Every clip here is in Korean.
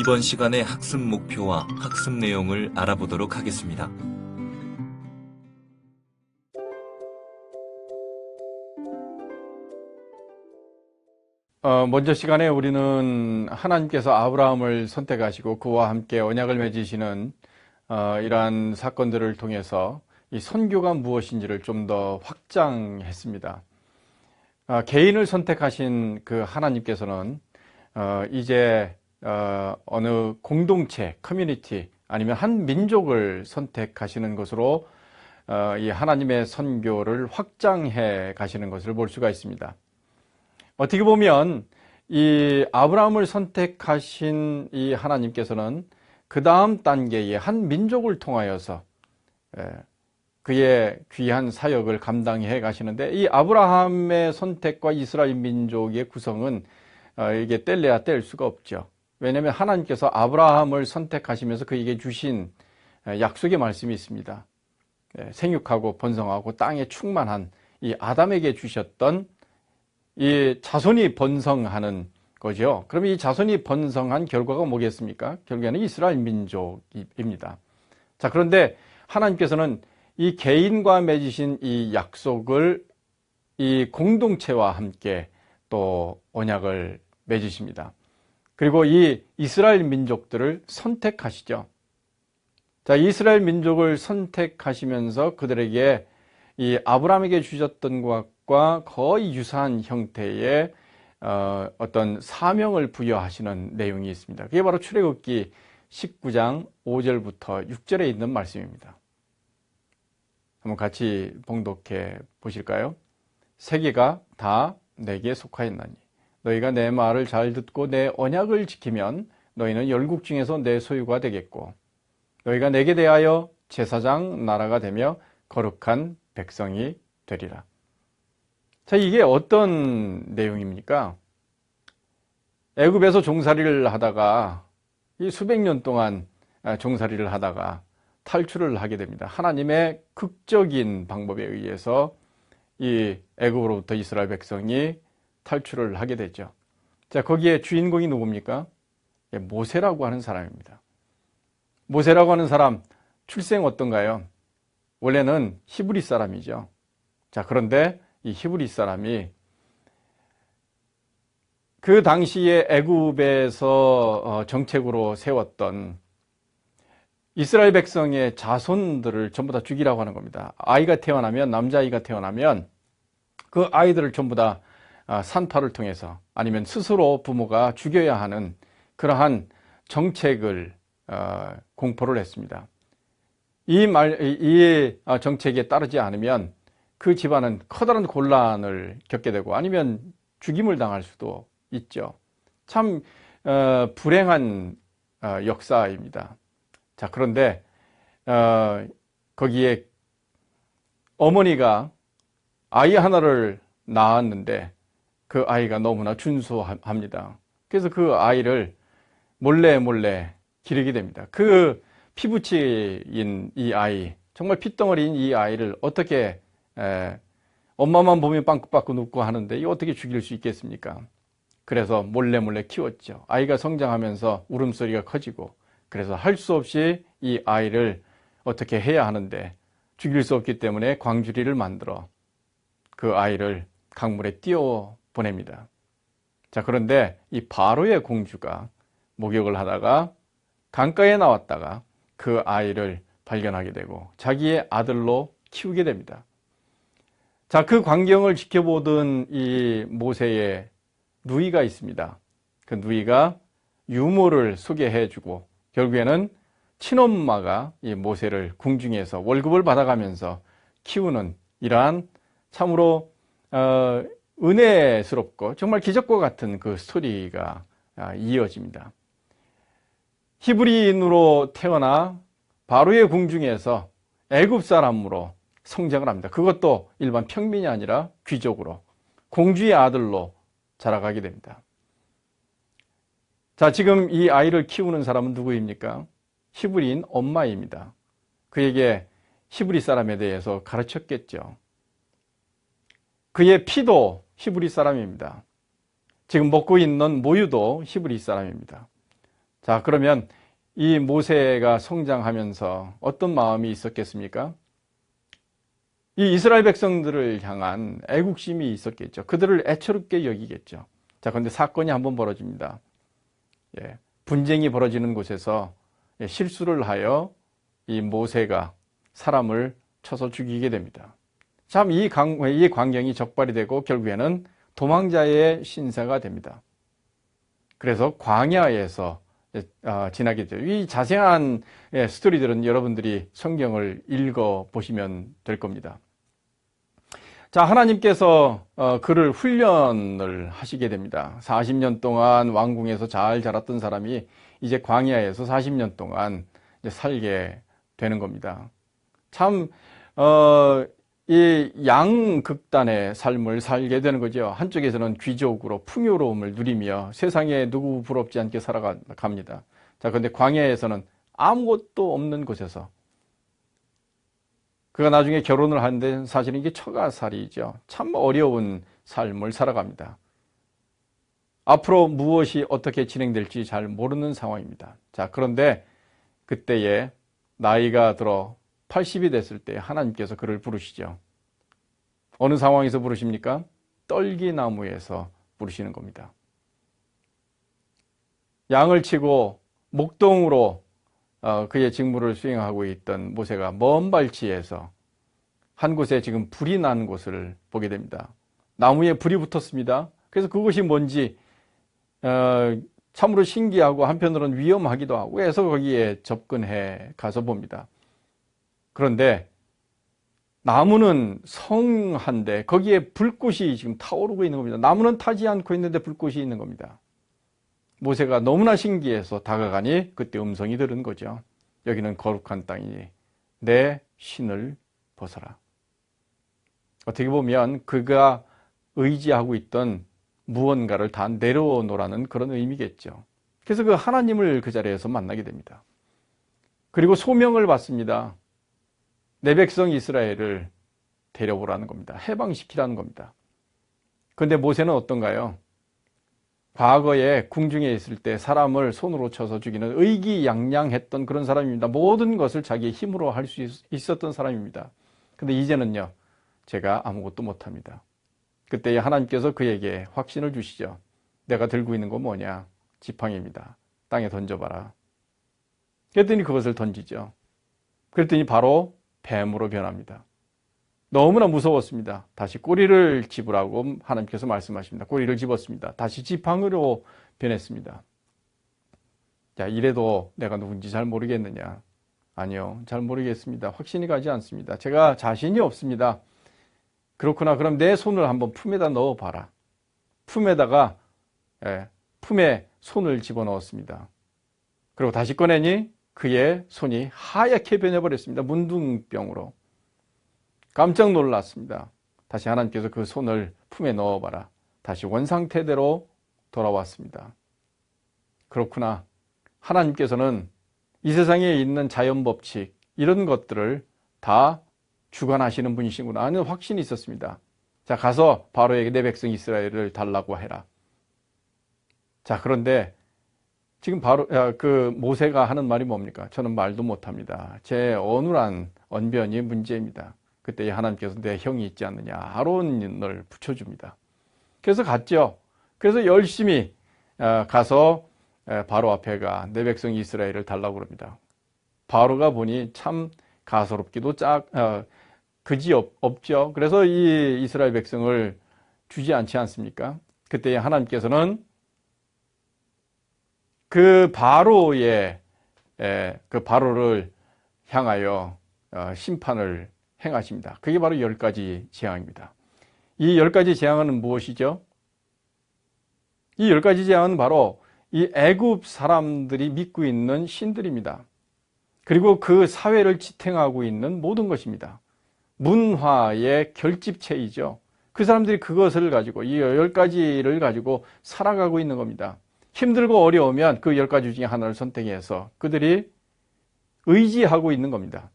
이번 시간의 학습 목표와 학습 내용을 알아보도록 하겠습니다. 먼저 시간에 우리는 하나님께서 아브라함을 선택하시고 그와 함께 언약을 맺으시는 이러한 사건들을 통해서 이 선교가 무엇인지를 좀 더 확장했습니다. 개인을 선택하신 그 하나님께서는 이제 어느 공동체, 커뮤니티 아니면 한 민족을 선택하시는 것으로 이 하나님의 선교를 확장해 가시는 것을 볼 수가 있습니다. 어떻게 보면 이 아브라함을 선택하신 이 하나님께서는 그 다음 단계의 한 민족을 통하여서 그의 귀한 사역을 감당해 가시는데, 이 아브라함의 선택과 이스라엘 민족의 구성은 이게 뗄래야 뗄 수가 없죠. 왜냐하면 하나님께서 아브라함을 선택하시면서 그에게 주신 약속의 말씀이 있습니다. 생육하고 번성하고 땅에 충만한 이 아담에게 주셨던 이 자손이 번성하는 거죠. 그럼 이 자손이 번성한 결과가 뭐겠습니까? 결국에는 이스라엘 민족입니다. 자, 그런데 하나님께서는 이 개인과 맺으신 이 약속을 이 공동체와 함께 또 언약을 맺으십니다. 그리고 이 이스라엘 민족들을 선택하시죠. 자, 이스라엘 민족을 선택하시면서 그들에게 이 아브라함에게 주셨던 것과 거의 유사한 형태의 어떤 사명을 부여하시는 내용이 있습니다. 그게 바로 출애굽기 19장 5절부터 6절에 있는 말씀입니다. 한번 같이 봉독해 보실까요? 세계가 다 내게 속하였나니 너희가 내 말을 잘 듣고 내 언약을 지키면 너희는 열국 중에서 내 소유가 되겠고 너희가 내게 대하여 제사장 나라가 되며 거룩한 백성이 되리라. 자, 이게 어떤 내용입니까? 애굽에서 종살이를 하다가 이 수백 년 동안 종살이를 하다가 탈출을 하게 됩니다. 하나님의 극적인 방법에 의해서 이 애굽으로부터 이스라엘 백성이 탈출을 하게 되죠. 자, 거기에 주인공이 누굽니까? 모세라고 하는 사람입니다. 모세라고 하는 사람 출생 어떤가요? 원래는 히브리 사람이죠. 자, 그런데 이 히브리 사람이 그 당시에 애굽에서 정책으로 세웠던 이스라엘 백성의 자손들을 전부 다 죽이라고 하는 겁니다. 아이가 태어나면, 남자아이가 태어나면 그 아이들을 전부 다 산파를 통해서 아니면 스스로 부모가 죽여야 하는 그러한 정책을 공포를 했습니다. 이 정책에 따르지 않으면 그 집안은 커다란 곤란을 겪게 되고 아니면 죽임을 당할 수도 있죠. 참 불행한 역사입니다. 자, 그런데 거기에 어머니가 아이 하나를 낳았는데 그 아이가 너무나 준수합니다. 그래서 그 아이를 몰래 기르게 됩니다. 그 피부치인 이 아이, 정말 핏덩어리인 이 아이를 어떻게 엄마만 보면 빵긋빵긋 웃고 하는데 이 어떻게 죽일 수 있겠습니까? 그래서 몰래 키웠죠. 아이가 성장하면서 울음소리가 커지고, 그래서 할 수 없이 이 아이를 어떻게 해야 하는데 죽일 수 없기 때문에 광주리를 만들어 그 아이를 강물에 띄워 보냅니다. 자, 그런데 이 바로의 공주가 목욕을 하다가 강가에 나왔다가 그 아이를 발견하게 되고 자기의 아들로 키우게 됩니다. 자, 그 광경을 지켜보던 이 모세의 누이가 있습니다. 그 누이가 유모를 소개해주고 결국에는 친엄마가 이 모세를 궁중에서 월급을 받아가면서 키우는 이러한 참으로 은혜스럽고 정말 기적과 같은 그 스토리가 이어집니다. 히브리인으로 태어나 바로의 궁중에서 애굽 사람으로 성장을 합니다. 그것도 일반 평민이 아니라 귀족으로, 공주의 아들로 자라가게 됩니다. 자, 지금 이 아이를 키우는 사람은 누구입니까? 히브리인 엄마입니다. 그에게 히브리 사람에 대해서 가르쳤겠죠. 그의 피도 히브리 사람입니다. 지금 먹고 있는 모유도 히브리 사람입니다. 자, 그러면 이 모세가 성장하면서 어떤 마음이 있었겠습니까? 이 이스라엘 백성들을 향한 애국심이 있었겠죠. 그들을 애처롭게 여기겠죠. 자, 그런데 사건이 한번 벌어집니다. 예, 분쟁이 벌어지는 곳에서 실수를 하여 이 모세가 사람을 쳐서 죽이게 됩니다. 참, 이 광경이 적발이 되고 결국에는 도망자의 신세가 됩니다. 그래서 광야에서 지나게 돼요. 이 자세한 스토리들은 여러분들이 성경을 읽어 보시면 될 겁니다. 자, 하나님께서 그를 훈련을 하시게 됩니다. 40년 동안 왕궁에서 잘 자랐던 사람이 이제 광야에서 40년 동안 이제 살게 되는 겁니다. 참, 이 양극단의 삶을 살게 되는 거죠. 한쪽에서는 귀족으로 풍요로움을 누리며 세상에 누구 부럽지 않게 살아갑니다. 자, 그런데 광야에서는 아무것도 없는 곳에서 그가 나중에 결혼을 하는데 사실은 이게 처가살이죠. 참 어려운 삶을 살아갑니다. 앞으로 무엇이 어떻게 진행될지 잘 모르는 상황입니다. 자, 그런데 그때에 나이가 들어 80이 됐을 때 하나님께서 그를 부르시죠. 어느 상황에서 부르십니까? 떨기나무에서 부르시는 겁니다. 양을 치고 목동으로 그의 직무를 수행하고 있던 모세가 먼 발치에서 한 곳에 지금 불이 난 곳을 보게 됩니다. 나무에 불이 붙었습니다. 그래서 그것이 뭔지 참으로 신기하고 한편으로는 위험하기도 하고 해서 거기에 접근해 가서 봅니다. 그런데 나무는 성한데 거기에 불꽃이 지금 타오르고 있는 겁니다. 나무는 타지 않고 있는데 불꽃이 있는 겁니다. 모세가 너무나 신기해서 다가가니 그때 음성이 들은 거죠. 여기는 거룩한 땅이니 내 신을 벗어라. 어떻게 보면 그가 의지하고 있던 무언가를 다 내려놓으라는 그런 의미겠죠. 그래서 그 하나님을 그 자리에서 만나게 됩니다. 그리고 소명을 받습니다. 내 백성 이스라엘을 데려오라는 겁니다. 해방시키라는 겁니다. 그런데 모세는 어떤가요? 과거에 궁중에 있을 때 사람을 손으로 쳐서 죽이는 의기양양했던 그런 사람입니다. 모든 것을 자기의 힘으로 할 수 있었던 사람입니다. 그런데 이제는요, 제가 아무것도 못합니다. 그때 하나님께서 그에게 확신을 주시죠. 내가 들고 있는 건 뭐냐? 지팡이입니다. 땅에 던져봐라. 그랬더니 그것을 던지죠. 그랬더니 바로 뱀으로 변합니다. 너무나 무서웠습니다. 다시 꼬리를 집으라고 하나님께서 말씀하십니다. 꼬리를 집었습니다. 다시 지팡이로 변했습니다. 자, 이래도 내가 누군지 잘 모르겠느냐? 아니요, 잘 모르겠습니다. 확신이 가지 않습니다. 제가 자신이 없습니다. 그렇구나. 그럼 내 손을 한번 품에다 넣어봐라. 품에다가 품에 손을 집어넣었습니다. 그리고 다시 꺼내니 그의 손이 하얗게 변해버렸습니다. 문둥병으로. 깜짝 놀랐습니다. 다시 하나님께서 그 손을 품에 넣어봐라. 다시 원상태대로 돌아왔습니다. 그렇구나. 하나님께서는 이 세상에 있는 자연법칙 이런 것들을 다 주관하시는 분이시구나 하는 확신이 있었습니다. 자, 가서 바로에게 내 백성 이스라엘을 달라고 해라. 자, 그런데 지금 바로 그 모세가 하는 말이 뭡니까? 저는 말도 못합니다. 제 어눌한 언변이 문제입니다. 그때 하나님께서 내 형이 있지 않느냐 아론을 붙여줍니다. 그래서 갔죠. 그래서 열심히 가서 바로 앞에 가 내 백성 이스라엘을 달라고 그럽니다. 바로가 보니 참 가소롭기도 그지 없죠. 그래서 이 이스라엘 백성을 주지 않지 않습니까? 그때 하나님께서는 그 바로의 그 바로를 향하여 심판을 행하십니다. 그게 바로 10가지 재앙입니다. 이 10가지 재앙은 무엇이죠? 이 10가지 재앙은 바로 이 애굽 사람들이 믿고 있는 신들입니다. 그리고 그 사회를 지탱하고 있는 모든 것입니다. 문화의 결집체이죠. 그 사람들이 그것을 가지고 이 10가지를 가지고 살아가고 있는 겁니다. 힘들고 어려우면 그 10가지 중에 하나를 선택해서 그들이 의지하고 있는 겁니다.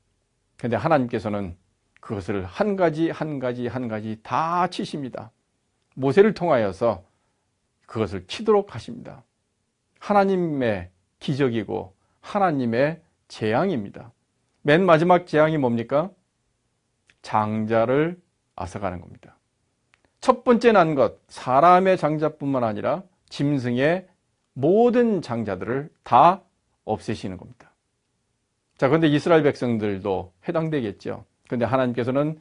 그런데 하나님께서는 그것을 한 가지 한 가지 한 가지 다 치십니다. 모세를 통하여서 그것을 치도록 하십니다. 하나님의 기적이고 하나님의 재앙입니다. 맨 마지막 재앙이 뭡니까? 장자를 앗아가는 겁니다. 첫 번째 난 것, 사람의 장자뿐만 아니라 짐승의 모든 장자들을 다 없애시는 겁니다. 자, 그런데 이스라엘 백성들도 해당되겠죠. 그런데 하나님께서는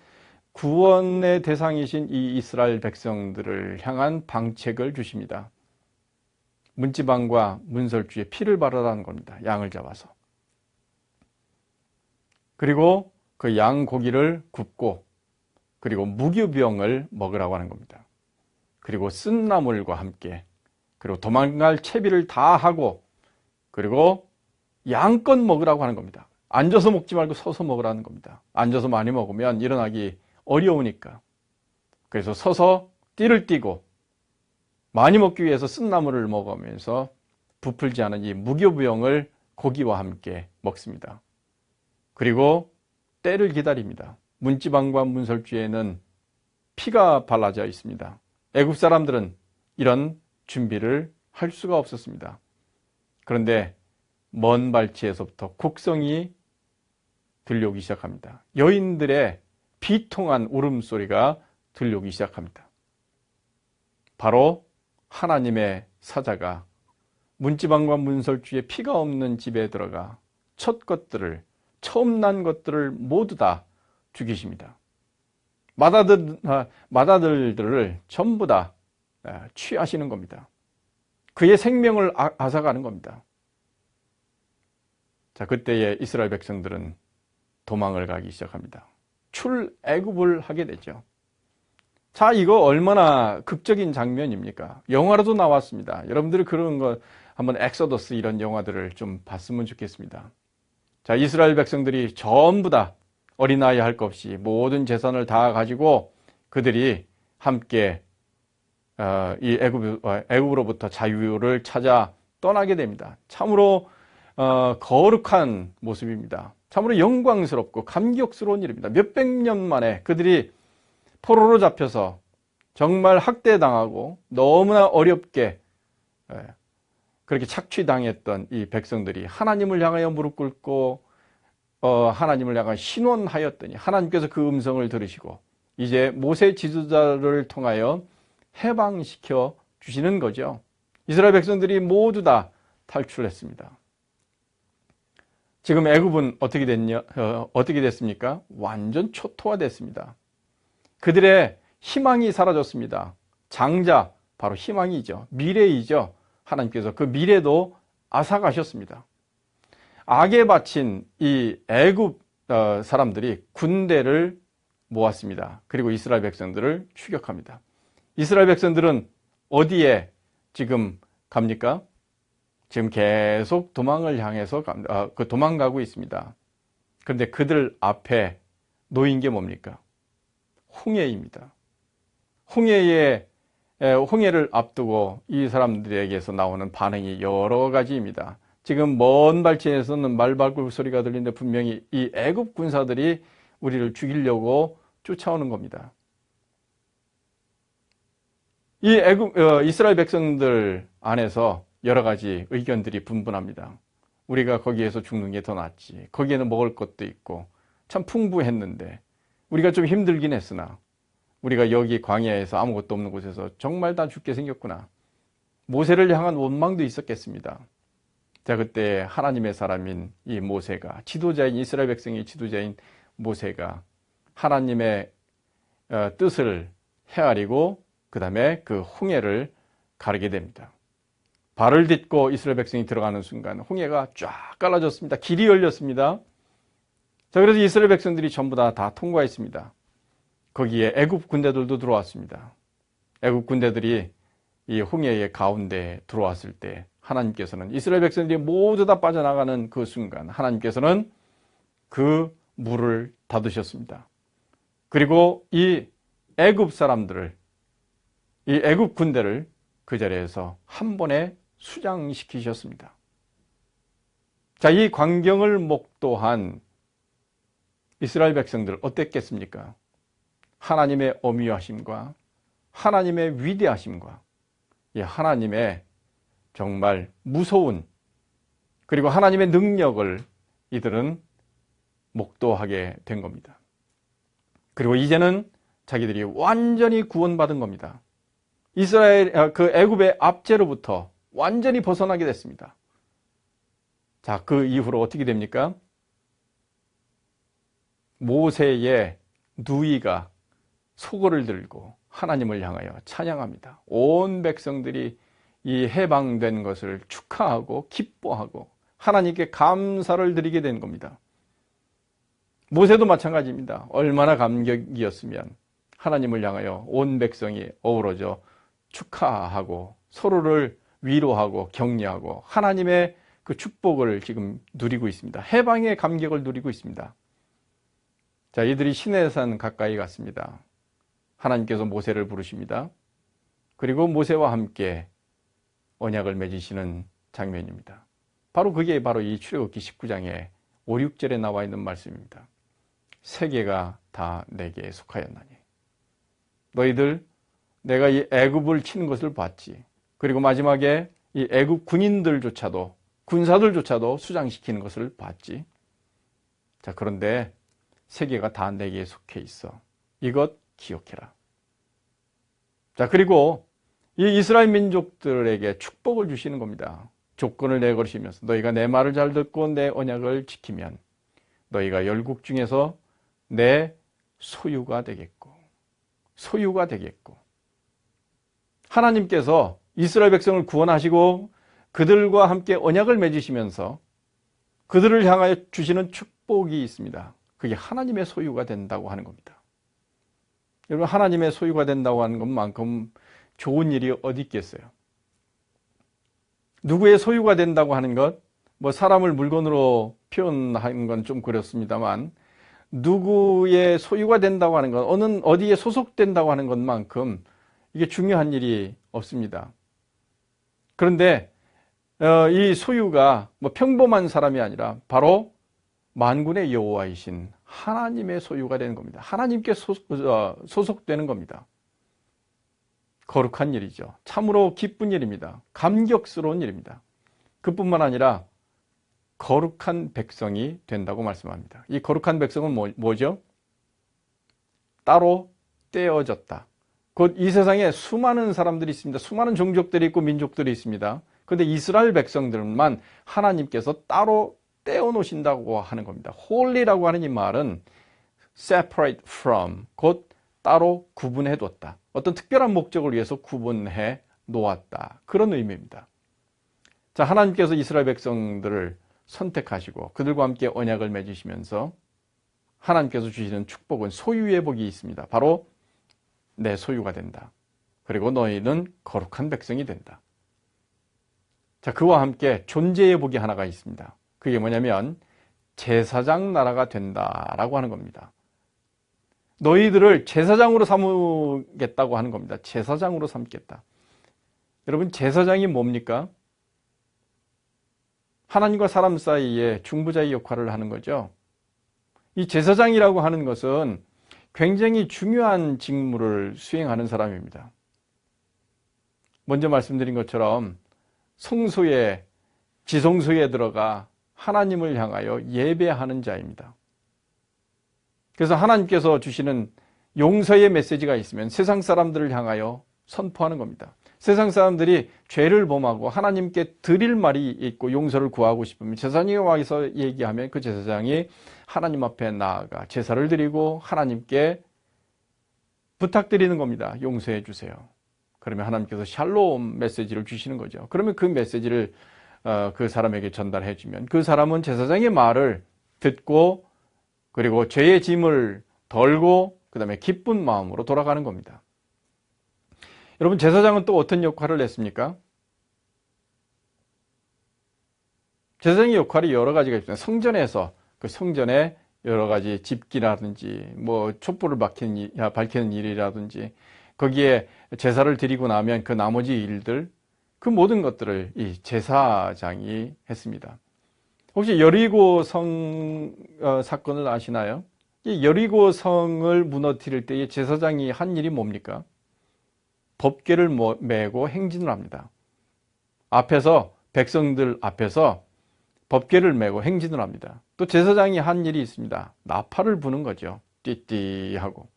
구원의 대상이신 이 이스라엘 백성들을 향한 방책을 주십니다. 문지방과 문설주에 피를 바르라는 겁니다. 양을 잡아서. 그리고 그 양 고기를 굽고, 그리고 무교병을 먹으라고 하는 겁니다. 그리고 쓴나물과 함께, 그리고 도망갈 채비를 다 하고, 그리고 양껏 먹으라고 하는 겁니다. 앉아서 먹지 말고 서서 먹으라는 겁니다. 앉아서 많이 먹으면 일어나기 어려우니까. 그래서 서서 띠를 띠고 많이 먹기 위해서 쓴나물을 먹으면서 부풀지 않은 이 무교병을 고기와 함께 먹습니다. 그리고 때를 기다립니다. 문지방과 문설주에는 피가 발라져 있습니다. 애굽 사람들은 이런 준비를 할 수가 없었습니다. 그런데 먼 발치에서부터 곡성이 들려오기 시작합니다. 여인들의 비통한 울음소리가 들려오기 시작합니다. 바로 하나님의 사자가 문지방과 문설주에 피가 없는 집에 들어가 첫 것들을, 처음 난 것들을 모두 다 죽이십니다. 맏아들들을 전부 다 취하시는 겁니다. 그의 생명을 앗아가는 겁니다. 자, 그때에 이스라엘 백성들은 도망을 가기 시작합니다. 출애굽을 하게 되죠. 자, 이거 얼마나 극적인 장면입니까? 영화로도 나왔습니다. 여러분들이 그런 거 한번 엑소더스 이런 영화들을 좀 봤으면 좋겠습니다. 자, 이스라엘 백성들이 전부 다 어린아이 할 것 없이 모든 재산을 다 가지고 그들이 함께 이 애굽으로부터 자유를 찾아 떠나게 됩니다. 참으로 거룩한 모습입니다. 참으로 영광스럽고 감격스러운 일입니다. 몇백 년 만에 그들이 포로로 잡혀서 정말 학대당하고 너무나 어렵게 그렇게 착취당했던 이 백성들이 하나님을 향하여 무릎 꿇고 하나님을 향하여 신원하였더니 하나님께서 그 음성을 들으시고 이제 모세 지도자를 통하여 해방시켜 주시는 거죠. 이스라엘 백성들이 모두 다 탈출했습니다. 지금 애굽은 어떻게 됐습니까? 완전 초토화됐습니다. 그들의 희망이 사라졌습니다. 장자, 바로 희망이죠. 미래이죠. 하나님께서 그 미래도 앗아가셨습니다. 악에 바친 이 애굽 사람들이 군대를 모았습니다. 그리고 이스라엘 백성들을 추격합니다. 이스라엘 백성들은 어디에 지금 갑니까? 지금 계속 도망을 향해서 도망가고 있습니다. 그런데 그들 앞에 놓인 게 뭡니까? 홍해입니다. 홍해를 앞두고 이 사람들에게서 나오는 반응이 여러 가지입니다. 지금 먼 발치에서는 말발굽 소리가 들리는데 분명히 이 애굽 군사들이 우리를 죽이려고 쫓아오는 겁니다. 이 이스라엘 백성들 안에서 여러 가지 의견들이 분분합니다. 우리가 거기에서 죽는 게 더 낫지. 거기에는 먹을 것도 있고 참 풍부했는데 우리가 좀 힘들긴 했으나 우리가 여기 광야에서 아무것도 없는 곳에서 정말 다 죽게 생겼구나. 모세를 향한 원망도 있었겠습니다. 자, 그때 하나님의 사람인 이 모세가, 지도자인 이스라엘 백성의 지도자인 모세가 하나님의 뜻을 헤아리고 그 다음에 그 홍해를 가르게 됩니다. 발을 딛고 이스라엘 백성이 들어가는 순간 홍해가 쫙 갈라졌습니다. 길이 열렸습니다. 자, 그래서 이스라엘 백성들이 전부 다 통과했습니다. 거기에 애굽 군대들도 들어왔습니다. 애굽 군대들이 이 홍해의 가운데 들어왔을 때 하나님께서는 이스라엘 백성들이 모두 다 빠져나가는 그 순간 하나님께서는 그 물을 닫으셨습니다. 그리고 이 애굽 사람들을, 이 애굽 군대를 그 자리에서 한 번에 수장시키셨습니다. 자, 이 광경을 목도한 이스라엘 백성들 어땠겠습니까? 하나님의 어미하심과 하나님의 위대하심과 이 하나님의 정말 무서운 그리고 하나님의 능력을 이들은 목도하게 된 겁니다. 그리고 이제는 자기들이 완전히 구원받은 겁니다. 그 애굽의 압제로부터 완전히 벗어나게 됐습니다. 자, 그 이후로 어떻게 됩니까? 모세의 누이가 소고를 들고 하나님을 향하여 찬양합니다. 온 백성들이 이 해방된 것을 축하하고 기뻐하고 하나님께 감사를 드리게 된 겁니다. 모세도 마찬가지입니다. 얼마나 감격이었으면 하나님을 향하여 온 백성이 어우러져 축하하고 서로를 위로하고 격려하고 하나님의 그 축복을 지금 누리고 있습니다. 해방의 감격을 누리고 있습니다. 자, 이들이 시내산 가까이 갔습니다. 하나님께서 모세를 부르십니다. 그리고 모세와 함께 언약을 맺으시는 장면입니다. 그게 바로 이 출애굽기 19장의 5, 6절에 나와 있는 말씀입니다. 세계가 다 내게 속하였나니 너희들 내가 이 애굽을 치는 것을 봤지. 그리고 마지막에 이 애굽 군사들조차도 수장시키는 것을 봤지. 자, 그런데 세계가 다 내게 속해 있어. 이것 기억해라. 자, 그리고 이 이스라엘 민족들에게 축복을 주시는 겁니다. 조건을 내걸으시면서 너희가 내 말을 잘 듣고 내 언약을 지키면 너희가 열국 중에서 내 소유가 되겠고 하나님께서 이스라엘 백성을 구원하시고 그들과 함께 언약을 맺으시면서 그들을 향하여 주시는 축복이 있습니다. 그게 하나님의 소유가 된다고 하는 겁니다. 여러분, 하나님의 소유가 된다고 하는 것만큼 좋은 일이 어디 있겠어요? 누구의 소유가 된다고 하는 것, 사람을 물건으로 표현하는 건 좀 그렇습니다만 누구의 소유가 된다고 하는 것, 어디에 소속된다고 하는 것만큼 이게 중요한 일이 없습니다. 그런데 이 소유가 평범한 사람이 아니라 바로 만군의 여호와이신 하나님의 소유가 되는 겁니다. 하나님께 소속되는 겁니다. 거룩한 일이죠. 참으로 기쁜 일입니다. 감격스러운 일입니다. 그뿐만 아니라 거룩한 백성이 된다고 말씀합니다. 이 거룩한 백성은 뭐죠? 따로 떼어졌다. 곧 이 세상에 수많은 사람들이 있습니다. 수많은 종족들이 있고 민족들이 있습니다. 그런데 이스라엘 백성들만 하나님께서 따로 떼어놓으신다고 하는 겁니다. holy라고 하는 이 말은 separate from, 곧 따로 구분해 뒀다. 어떤 특별한 목적을 위해서 구분해 놓았다. 그런 의미입니다. 자, 하나님께서 이스라엘 백성들을 선택하시고 그들과 함께 언약을 맺으시면서 하나님께서 주시는 축복은 소유의 복이 있습니다. 바로 내 소유가 된다. 그리고 너희는 거룩한 백성이 된다. 자, 그와 함께 존재의 복이 하나가 있습니다. 그게 뭐냐면 제사장 나라가 된다라고 하는 겁니다. 너희들을 제사장으로 삼겠다고 하는 겁니다. 제사장으로 삼겠다. 여러분, 제사장이 뭡니까? 하나님과 사람 사이에 중보자의 역할을 하는 거죠. 이 제사장이라고 하는 것은 굉장히 중요한 직무를 수행하는 사람입니다. 먼저 말씀드린 것처럼 성소에, 지성소에 들어가 하나님을 향하여 예배하는 자입니다. 그래서 하나님께서 주시는 용서의 메시지가 있으면 세상 사람들을 향하여 선포하는 겁니다. 세상 사람들이 죄를 범하고 하나님께 드릴 말이 있고 용서를 구하고 싶으면 제사장이 와서 얘기하면 그 제사장이 하나님 앞에 나아가 제사를 드리고 하나님께 부탁드리는 겁니다. 용서해 주세요. 그러면 하나님께서 샬롬 메시지를 주시는 거죠. 그러면 그 메시지를 그 사람에게 전달해 주면 그 사람은 제사장의 말을 듣고 그리고 죄의 짐을 덜고 그 다음에 기쁜 마음으로 돌아가는 겁니다. 여러분, 제사장은 또 어떤 역할을 했습니까? 제사장의 역할이 여러 가지가 있습니다. 성전에서 그 성전에 여러 가지 집기라든지 촛불을 밝히는 일이라든지 거기에 제사를 드리고 나면 그 나머지 일들, 그 모든 것들을 이 제사장이 했습니다. 혹시 여리고 성 사건을 아시나요? 이 여리고 성을 무너뜨릴 때에 제사장이 한 일이 뭡니까? 법궤를 메고 행진을 합니다. 백성들 앞에서 법궤를 메고 행진을 합니다. 또 제사장이 한 일이 있습니다. 나팔을 부는 거죠. 띠띠 하고.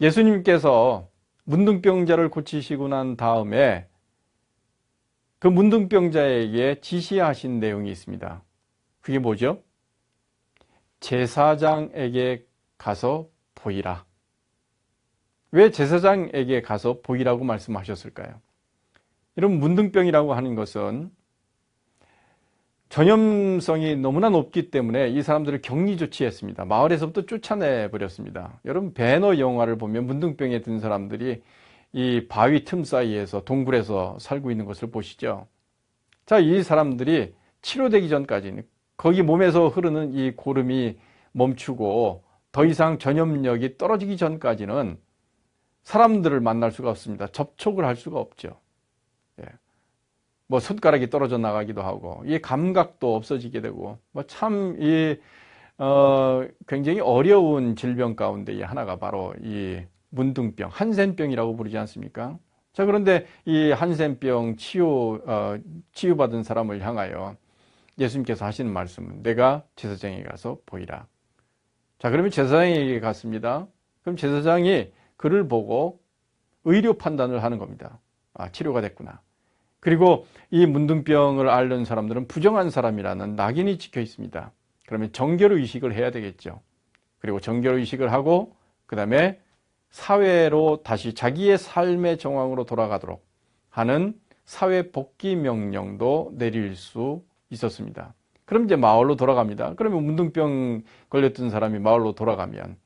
예수님께서 문둥병자를 고치시고 난 다음에 그 문둥병자에게 지시하신 내용이 있습니다. 그게 뭐죠? 제사장에게 가서 보이라. 왜 제사장에게 가서 보이라고 말씀하셨을까요? 이런 문둥병이라고 하는 것은 전염성이 너무나 높기 때문에 이 사람들을 격리 조치했습니다. 마을에서부터 쫓아내버렸습니다. 여러분 배너 영화를 보면 문둥병에 든 사람들이 이 바위 틈 사이에서 동굴에서 살고 있는 것을 보시죠. 자, 이 사람들이 치료되기 전까지는 거기 몸에서 흐르는 이 고름이 멈추고 더 이상 전염력이 떨어지기 전까지는 사람들을 만날 수가 없습니다. 접촉을 할 수가 없죠. 예. 뭐 손가락이 떨어져 나가기도 하고 이 감각도 없어지게 되고 뭐 참 굉장히 어려운 질병 가운데 하나가 바로 이 문둥병, 한센병이라고 부르지 않습니까? 자, 그런데 이 한센병 치유받은 사람을 향하여 예수님께서 하시는 말씀은 내가 제사장에게 가서 보이라. 자, 그러면 제사장에게 갔습니다. 그럼 제사장이 그를 보고 의료 판단을 하는 겁니다. 아, 치료가 됐구나. 그리고 이 문둥병을 앓는 사람들은 부정한 사람이라는 낙인이 찍혀 있습니다. 그러면 정결 의식을 해야 되겠죠. 그리고 정결 의식을 하고 그 다음에 사회로 다시 자기의 삶의 정황으로 돌아가도록 하는 사회 복귀 명령도 내릴 수 있었습니다. 그럼 이제 마을로 돌아갑니다. 그러면 문둥병 걸렸던 사람이 마을로 돌아가면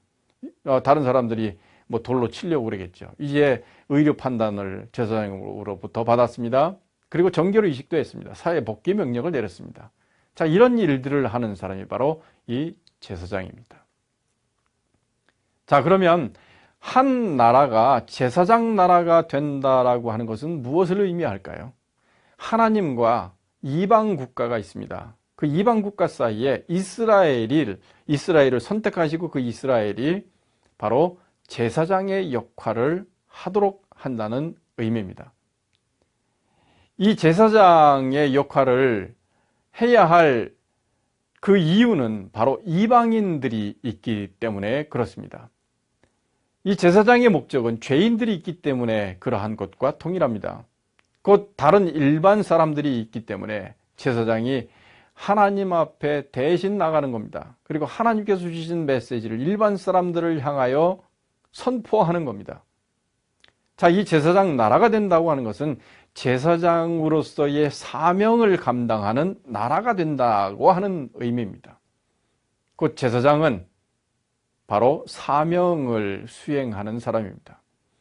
다른 사람들이 뭐 돌로 치려고 그러겠죠. 이제 의료 판단을 제사장으로부터 받았습니다. 그리고 정결 의식도 했습니다. 사회 복귀 명령을 내렸습니다. 자, 이런 일들을 하는 사람이 바로 이 제사장입니다. 자, 그러면 한 나라가 제사장 나라가 된다라고 하는 것은 무엇을 의미할까요? 하나님과 이방 국가가 있습니다. 그 이방 국가 사이에 이스라엘을 선택하시고 그 이스라엘이 바로 제사장의 역할을 하도록 한다는 의미입니다. 이 제사장의 역할을 해야 할 그 이유는 바로 이방인들이 있기 때문에 그렇습니다. 이 제사장의 목적은 죄인들이 있기 때문에 그러한 것과 동일합니다. 곧 다른 일반 사람들이 있기 때문에 제사장이 하나님 앞에 대신 나가는 겁니다. 그리고 하나님께서 주신 메시지를 일반 사람들을 향하여 선포하는 겁니다. 자, 이 제사장 나라가 된다고 하는 것은 제사장으로서의 사명을 감당하는 나라가 된다고 하는 의미입니다. 곧 제사장은 바로 사명을 수행하는 사람입니다.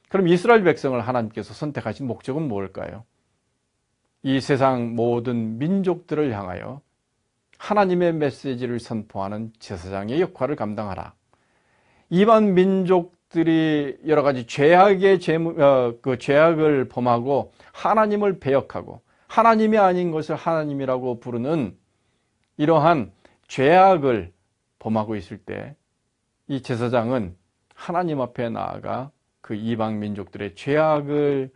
그럼 이스라엘 백성을 하나님께서 선택하신 목적은 뭘까요? 이 세상 모든 민족들을 향하여 하나님의 메시지를 선포하는 제사장의 역할을 감당하라. 이방 민족들이 여러 가지 죄악을 범하고 하나님을 배역하고 하나님이 아닌 것을 하나님이라고 부르는 이러한 죄악을 범하고 있을 때 이 제사장은 하나님 앞에 나아가 그 이방 민족들의 죄악을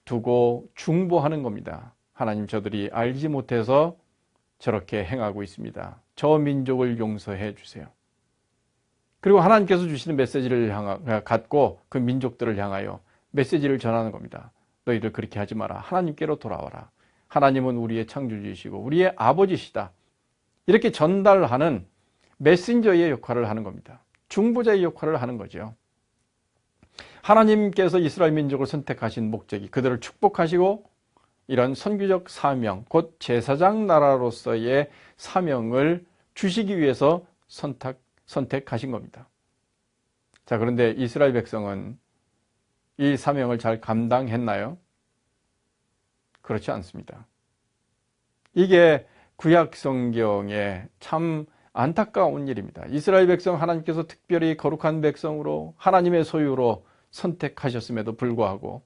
두고 중보하는 겁니다. 하나님, 저들이 알지 못해서 저렇게 행하고 있습니다. 저 민족을 용서해 주세요. 그리고 하나님께서 주시는 메시지를 갖고 그 민족들을 향하여 메시지를 전하는 겁니다. 너희들 그렇게 하지 마라. 하나님께로 돌아와라. 하나님은 우리의 창조주이시고 우리의 아버지시다. 이렇게 전달하는 메신저의 역할을 하는 겁니다. 중보자의 역할을 하는 거죠. 하나님께서 이스라엘 민족을 선택하신 목적이 그들을 축복하시고 이런 선교적 사명, 곧 제사장 나라로서의 사명을 주시기 위해서 선택하신 겁니다. 자, 그런데 이스라엘 백성은 이 사명을 잘 감당했나요? 그렇지 않습니다. 이게 구약 성경에 참 안타까운 일입니다. 이스라엘 백성 하나님께서 특별히 거룩한 백성으로 하나님의 소유로 선택하셨음에도 불구하고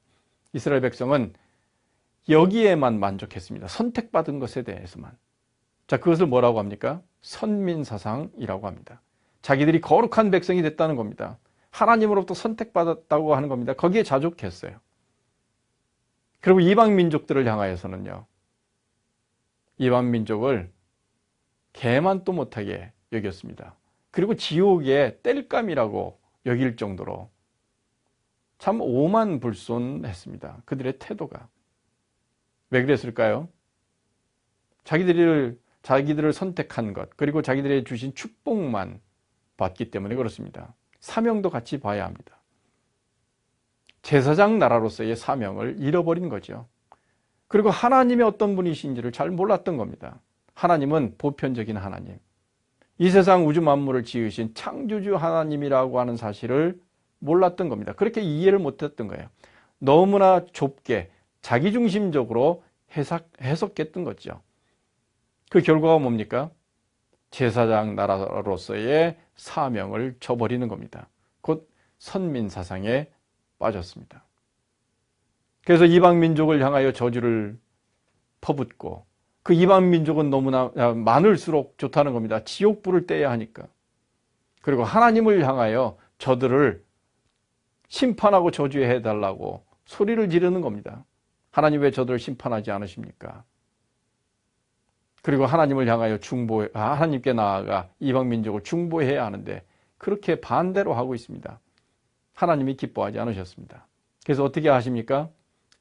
이스라엘 백성은 여기에만 만족했습니다. 선택받은 것에 대해서만. 자, 그것을 뭐라고 합니까? 선민사상이라고 합니다. 자기들이 거룩한 백성이 됐다는 겁니다. 하나님으로부터 선택받았다고 하는 겁니다. 거기에 자족했어요. 그리고 이방 민족들을 향하여서는요, 이방 민족을 개만도 못하게 여겼습니다. 그리고 지옥의 땔감이라고 여길 정도로 참 오만불손했습니다. 그들의 태도가. 왜 그랬을까요? 자기들을 선택한 것, 그리고 자기들이 주신 축복만 봤기 때문에 그렇습니다. 사명도 같이 봐야 합니다. 제사장 나라로서의 사명을 잃어버린 거죠. 그리고 하나님이 어떤 분이신지를 잘 몰랐던 겁니다. 하나님은 보편적인 하나님, 이 세상 우주 만물을 지으신 창조주 하나님이라고 하는 사실을 몰랐던 겁니다. 그렇게 이해를 못했던 거예요. 너무나 좁게 자기중심적으로 해석했던 거죠. 그 결과가 뭡니까? 제사장 나라로서의 사명을 저버리는 겁니다. 곧 선민사상에 빠졌습니다. 그래서 이방 민족을 향하여 저주를 퍼붓고, 그 이방 민족은 너무나 많을수록 좋다는 겁니다. 지옥불을 떼야 하니까. 그리고 하나님을 향하여 저들을 심판하고 저주해 달라고 소리를 지르는 겁니다. 하나님 왜 저들을 심판하지 않으십니까? 그리고 하나님을 향하여 하나님께 나아가 이방 민족을 중보해야 하는데 그렇게 반대로 하고 있습니다. 하나님이 기뻐하지 않으셨습니다. 그래서 어떻게 하십니까?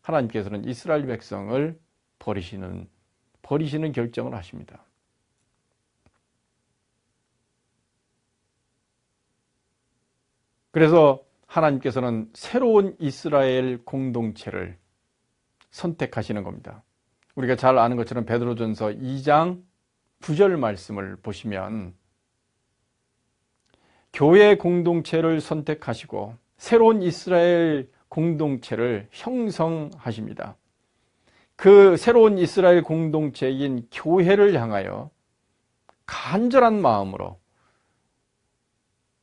하나님께서는 이스라엘 백성을 버리시는 결정을 하십니다. 그래서 하나님께서는 새로운 이스라엘 공동체를 선택하시는 겁니다. 우리가 잘 아는 것처럼 베드로전서 2장 9절 말씀을 보시면 교회 공동체를 선택하시고 새로운 이스라엘 공동체를 형성하십니다. 그 새로운 이스라엘 공동체인 교회를 향하여 간절한 마음으로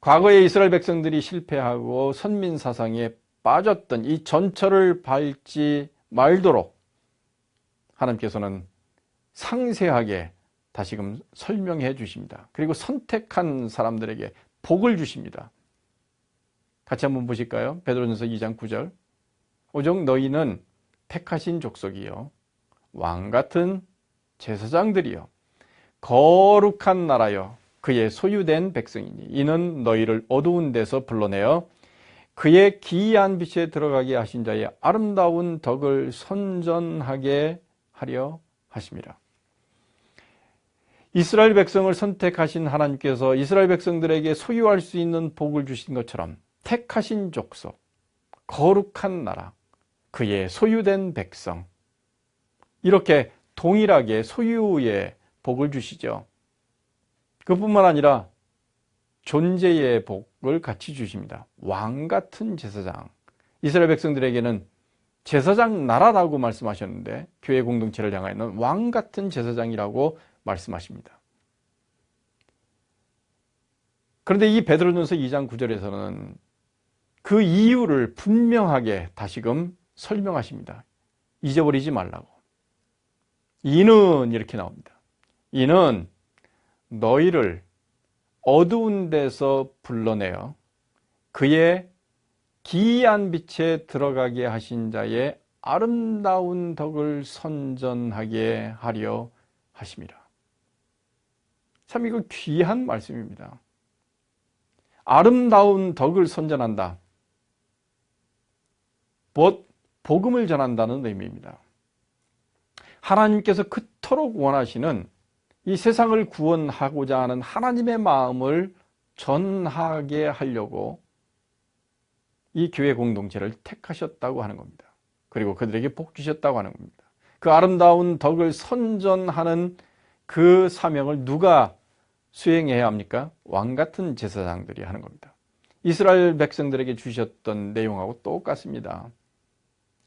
과거에 이스라엘 백성들이 실패하고 선민사상에 빠졌던 이 전철을 밟지 말도록 하나님께서는 상세하게 다시금 설명해 주십니다. 그리고 선택한 사람들에게 복을 주십니다. 같이 한번 보실까요? 베드로전서 2장 9절. 오직 너희는 택하신 족속이요 왕같은 제사장들이요 거룩한 나라요 그의 소유된 백성이니 이는 너희를 어두운 데서 불러내어 그의 기이한 빛에 들어가게 하신 자의 아름다운 덕을 선전하게 하려 하심이라. 이스라엘 백성을 선택하신 하나님께서 이스라엘 백성들에게 소유할 수 있는 복을 주신 것처럼 택하신 족속, 거룩한 나라, 그의 소유된 백성, 이렇게 동일하게 소유의 복을 주시죠. 그뿐만 아니라 존재의 복을 같이 주십니다. 왕같은 제사장. 이스라엘 백성들에게는 제사장 나라라고 말씀하셨는데 교회 공동체를 향하여는 왕같은 제사장이라고 말씀하십니다. 그런데 이 베드로전서 2장 9절에서는 그 이유를 분명하게 다시금 설명하십니다. 잊어버리지 말라고. 이는 이렇게 나옵니다. 이는 너희를 어두운 데서 불러내어 그의 기이한 빛에 들어가게 하신 자의 아름다운 덕을 선전하게 하려 하심이라. 참 이거 귀한 말씀입니다. 아름다운 덕을 선전한다. 곧 복음을 전한다는 의미입니다. 하나님께서 그토록 원하시는 이 세상을 구원하고자 하는 하나님의 마음을 전하게 하려고 이 교회 공동체를 택하셨다고 하는 겁니다. 그리고 그들에게 복 주셨다고 하는 겁니다. 그 아름다운 덕을 선전하는 그 사명을 누가 수행해야 합니까? 왕같은 제사장들이 하는 겁니다. 이스라엘 백성들에게 주셨던 내용하고 똑같습니다.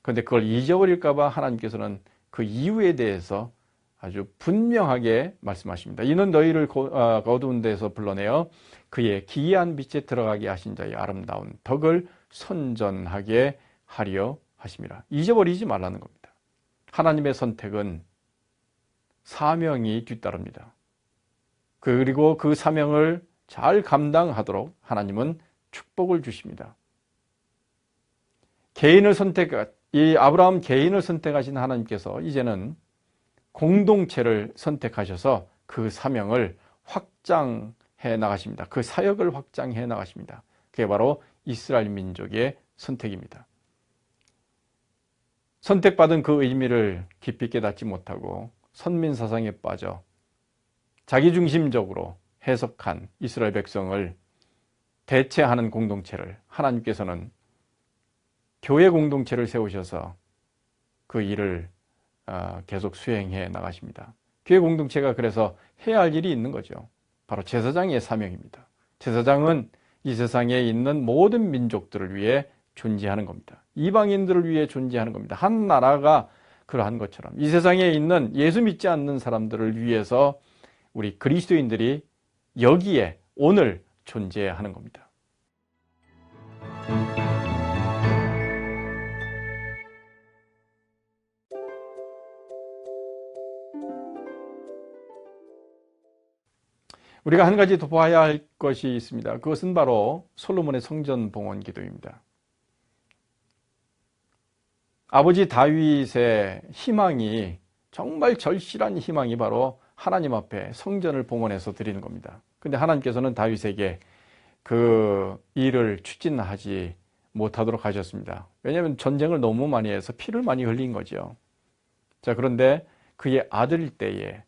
그런데 그걸 잊어버릴까 봐 하나님께서는 그 이유에 대해서 아주 분명하게 말씀하십니다. 이는 너희를 어두운 데서 불러내어 그의 기이한 빛에 들어가게 하신 자의 아름다운 덕을 선전하게 하려 하심이라. 잊어버리지 말라는 겁니다. 하나님의 선택은 사명이 뒤따릅니다. 그리고 그 사명을 잘 감당하도록 하나님은 축복을 주십니다. 이 아브라함 개인을 선택하신 하나님께서 이제는 공동체를 선택하셔서 그 사명을 확장해 나가십니다. 그 사역을 확장해 나가십니다. 그게 바로 이스라엘 민족의 선택입니다. 선택받은 그 의미를 깊이 깨닫지 못하고 선민사상에 빠져 자기중심적으로 해석한 이스라엘 백성을 대체하는 공동체를 하나님께서는 교회 공동체를 세우셔서 그 일을 계속 수행해 나가십니다. 교회 공동체가 그래서 해야 할 일이 있는 거죠. 바로 제사장의 사명입니다. 제사장은 이 세상에 있는 모든 민족들을 위해 존재하는 겁니다. 이방인들을 위해 존재하는 겁니다. 한 나라가 그러한 것처럼 이 세상에 있는 예수 믿지 않는 사람들을 위해서 우리 그리스도인들이 여기에 오늘 존재하는 겁니다. 우리가 한 가지 더 봐야 할 것이 있습니다. 그것은 바로 솔로몬의 성전 봉헌 기도입니다. 아버지 다윗의 희망이, 정말 절실한 희망이 바로 하나님 앞에 성전을 봉헌해서 드리는 겁니다. 근데 하나님께서는 다윗에게 그 일을 추진하지 못하도록 하셨습니다. 왜냐하면 전쟁을 너무 많이 해서 피를 많이 흘린 거죠. 자, 그런데 그의 아들 때에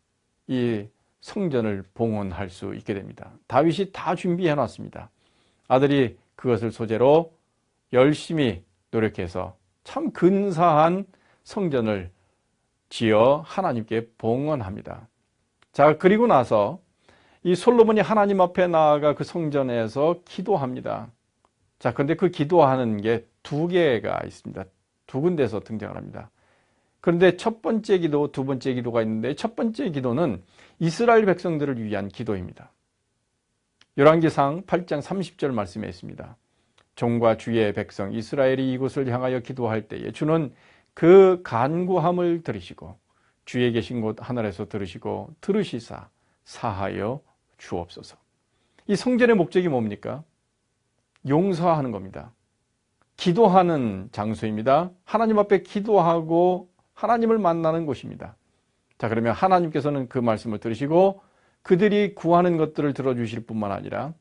이 성전을 봉헌할 수 있게 됩니다. 다윗이 다 준비해 놨습니다. 아들이 그것을 소재로 열심히 노력해서 참 근사한 성전을 지어 하나님께 봉헌합니다. 자, 그리고 나서 이 솔로몬이 하나님 앞에 나아가 그 성전에서 기도합니다. 자, 근데 그 기도하는 게 두 개가 있습니다. 두 군데서 등장을 합니다. 그런데 첫 번째 기도, 두 번째 기도가 있는데 첫 번째 기도는 이스라엘 백성들을 위한 기도입니다. 열왕기상 8장 30절 말씀에 있습니다. 종과 주의 백성 이스라엘이 이곳을 향하여 기도할 때에 주는 그 간구함을 들으시고 주의 계신 곳 하늘에서 들으시고 들으시사 사하여 주옵소서. 이 성전의 목적이 뭡니까? 용서하는 겁니다. 기도하는 장소입니다. 하나님 앞에 기도하고 하나님을 만나는 곳입니다. 자, 그러면 하나님께서는 그 말씀을 들으시고 그들이 구하는 것들을 들어주실 뿐만 아니라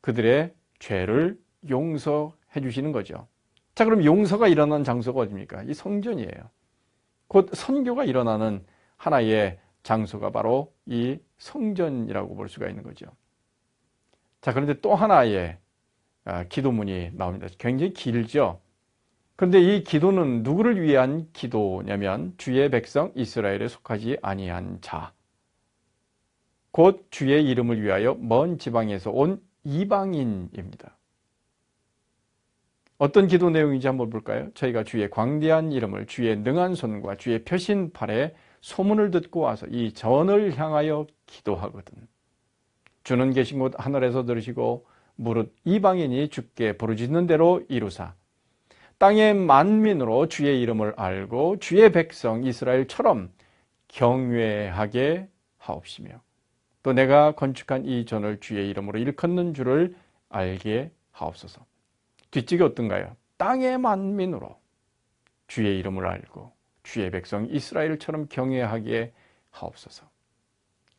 그들의 죄를 용서해 주시는 거죠. 자, 그럼 용서가 일어나는 장소가 어디입니까? 이 성전이에요. 곧 선교가 일어나는 하나의 장소가 바로 이 성전이라고 볼 수가 있는 거죠. 자, 그런데 또 하나의 기도문이 나옵니다. 굉장히 길죠. 그런데 이 기도는 누구를 위한 기도냐면 주의 백성 이스라엘에 속하지 아니한 자, 곧 주의 이름을 위하여 먼 지방에서 온 이방인입니다. 어떤 기도 내용인지 한번 볼까요? 저희가 주의 광대한 이름을 주의 능한 손과 주의 펴신 팔에 소문을 듣고 와서 이 전을 향하여 기도하거든. 주는 계신 곳 하늘에서 들으시고 무릇 이방인이 주께 부르짖는 대로 이루사 땅의 만민으로 주의 이름을 알고 주의 백성 이스라엘처럼 경외하게 하옵시며 또 내가 건축한 이 전을 주의 이름으로 일컫는 줄을 알게 하옵소서. 뒷쪽이 어떤가요? 땅의 만민으로 주의 이름을 알고 주의 백성 이스라엘처럼 경외하게 하옵소서.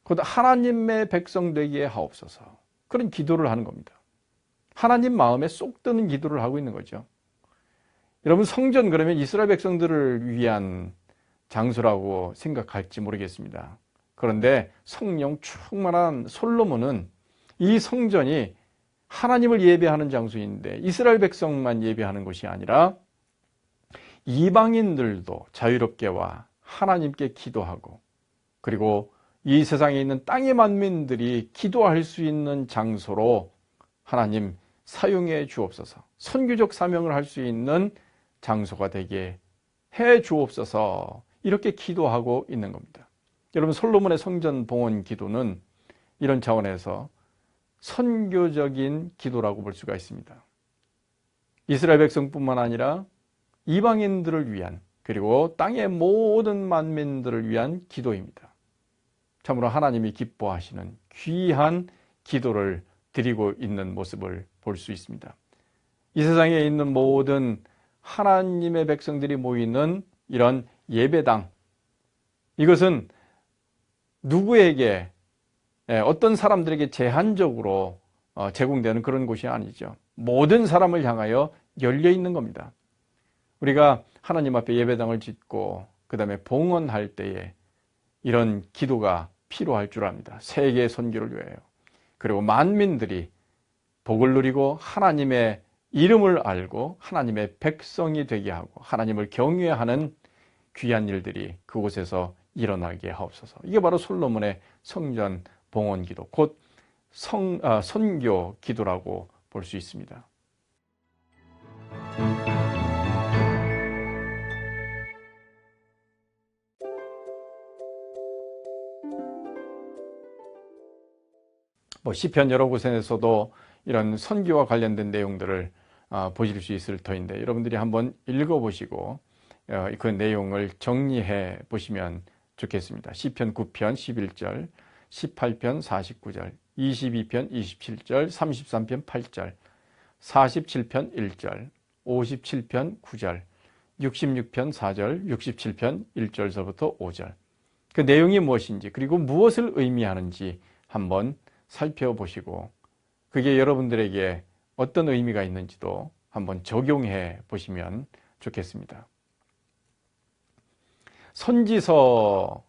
곧 하나님의 백성 되게 하옵소서. 그런 기도를 하는 겁니다. 하나님 마음에 쏙 드는 기도를 하고 있는 거죠. 여러분, 성전 그러면 이스라엘 백성들을 위한 장소라고 생각할지 모르겠습니다. 그런데 성령 충만한 솔로몬은 이 성전이 하나님을 예배하는 장소인데 이스라엘 백성만 예배하는 것이 아니라 이방인들도 자유롭게 와 하나님께 기도하고 그리고 이 세상에 있는 땅의 만민들이 기도할 수 있는 장소로 하나님 사용해 주옵소서. 선교적 사명을 할 수 있는 장소가 되게 해 주옵소서. 이렇게 기도하고 있는 겁니다. 여러분, 솔로몬의 성전 봉헌 기도는 이런 차원에서 선교적인 기도라고 볼 수가 있습니다. 이스라엘 백성뿐만 아니라 이방인들을 위한 그리고 땅의 모든 만민들을 위한 기도입니다. 참으로 하나님이 기뻐하시는 귀한 기도를 드리고 있는 모습을 볼 수 있습니다. 이 세상에 있는 모든 하나님의 백성들이 모이는 이런 예배당, 이것은 누구에게 어떤 사람들에게 제한적으로 제공되는 그런 곳이 아니죠. 모든 사람을 향하여 열려 있는 겁니다. 우리가 하나님 앞에 예배당을 짓고 그 다음에 봉헌할 때에 이런 기도가 필요할 줄 압니다. 세계 선교를 위하여. 그리고 만민들이 복을 누리고 하나님의 이름을 알고 하나님의 백성이 되게 하고 하나님을 경외하는 귀한 일들이 그곳에서 일어나게 하옵소서. 이게 바로 솔로몬의 성전 봉헌 기도, 곧 선교 기도라고 볼 수 있습니다. 시편 여러 곳에서도 이런 선교와 관련된 내용들을 보실 수 있을 터인데 여러분들이 한번 읽어보시고 그 내용을 정리해 보시면 좋겠습니다. 시편 9편 11절, 18편 49절, 22편 27절, 33편 8절, 47편 1절, 57편 9절, 66편 4절, 67편 1절서부터 5절. 그 내용이 무엇인지 그리고 무엇을 의미하는지 한번 살펴보시고 그게 여러분들에게 어떤 의미가 있는지도 한번 적용해 보시면 좋겠습니다. 선지서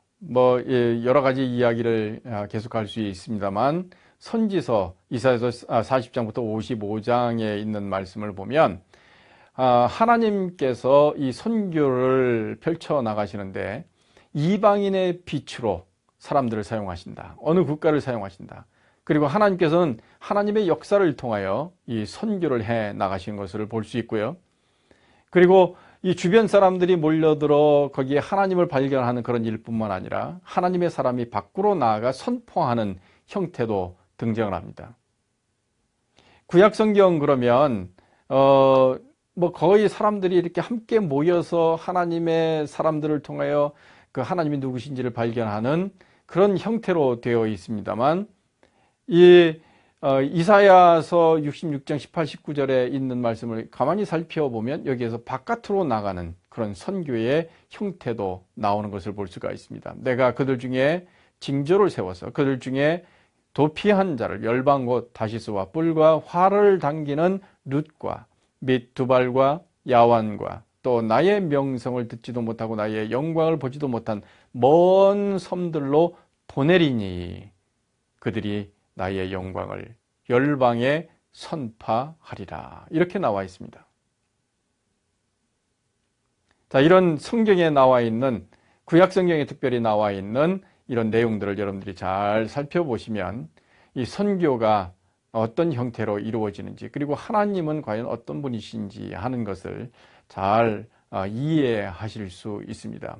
여러 가지 이야기를 계속할 수 있습니다만 선지서 이사야서 40장부터 55장에 있는 말씀을 보면 하나님께서 이 선교를 펼쳐 나가시는데 이방인의 빛으로 사람들을 사용하신다. 어느 국가를 사용하신다. 그리고 하나님께서는 하나님의 역사를 통하여 이 선교를 해 나가신 것을 볼 수 있고요. 그리고 이 주변 사람들이 몰려들어 거기에 하나님을 발견하는 그런 일뿐만 아니라 하나님의 사람이 밖으로 나아가 선포하는 형태도 등장을 합니다. 구약성경 그러면 거의 사람들이 이렇게 함께 모여서 하나님의 사람들을 통하여 그 하나님이 누구신지를 발견하는 그런 형태로 되어 있습니다만 이사야서 66장 18, 19절에 있는 말씀을 가만히 살펴보면 여기에서 바깥으로 나가는 그런 선교의 형태도 나오는 것을 볼 수가 있습니다. 내가 그들 중에 징조를 세워서 그들 중에 도피한 자를 열방 곧 다시스와 뿔과 활을 당기는 룻과 및 두발과 야완과 또 나의 명성을 듣지도 못하고 나의 영광을 보지도 못한 먼 섬들로 보내리니 그들이 나의 영광을 열방에 선파하리라. 이렇게 나와 있습니다. 자, 이런 성경에 나와 있는 구약 성경에 특별히 나와 있는 이런 내용들을 여러분들이 잘 살펴보시면 이 선교가 어떤 형태로 이루어지는지 그리고 하나님은 과연 어떤 분이신지 하는 것을 잘 이해하실 수 있습니다.